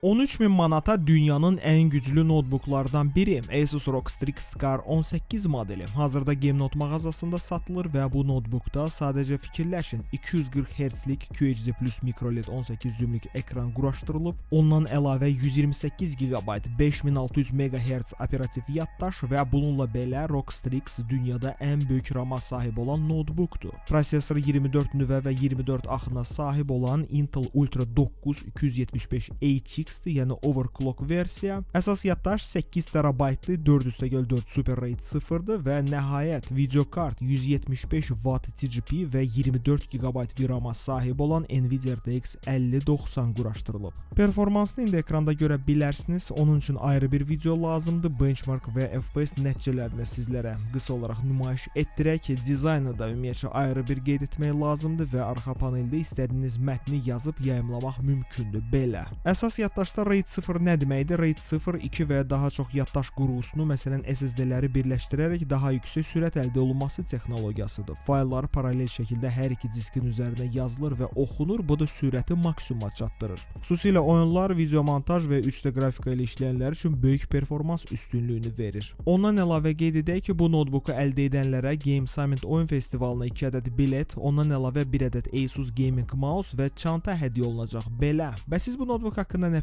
13.000 manata dünyanın ən güclü notebooklardan biri Asus ROG Strix Scar 18 modeli hazırda GameNote mağazasında satılır və bu notebookda sadəcə fikirləşin 240 Hz-lik QHD+ microLED 18 zümlük ekran quraşdırılıb, ondan əlavə 128 GB 5600 MHz operativ yaddaş və bununla belə ROG Strix dünyada ən böyük RAM-a sahib olan notebookdur. Prosesor 24 nüvə və 24 axına sahib olan Intel Ultra 9 275HX, yəni overclock versiya. Əsas yaddaş 8 TB-lı 4/4 Super RAID 0-dır və nəhayət videokart 175 Watt TGP və 24 GB VRAM-a sahib olan Nvidia RTX 5090 quraşdırılıb. Performansını indi ekranda görə bilərsiniz. Onun üçün ayrı bir video lazımdır. Benchmark və FPS nəticələrini sizlərə qısa olaraq nümayiş etdirək. Dizaynı da ümumiyyətcə ayrı bir qeyd etmək lazımdır və arxa paneldə istədiyiniz mətni yazıb yayımlamaq mümkündür. Belə. Əsas yaddaşda RAID 0 nə deməkdir? RAID 0 2 və ya daha çox yaddaş qurğusunu, məsələn SSD-ləri birləşdirərək daha yüksək sürət əldə olunması texnologiyasıdır. Fayllar paralel şəkildə hər iki diskin üzərinə yazılır və oxunur, bu da sürəti maksimuma çatdırır. Xüsusilə oyunlar, video montaj və 3D qrafika ilə işləyənlər üçün böyük performans üstünlüyünü verir. Ondan əlavə qeyd edək ki, bu notebooku əldə edənlərə Game Summit oyun festivalına 2 ədəd bilet, ondan əlavə 1 ədəd Asus Gaming Mouse və çanta hədiyyə olunacaq. Belə. Və siz bu notebook haqqında nə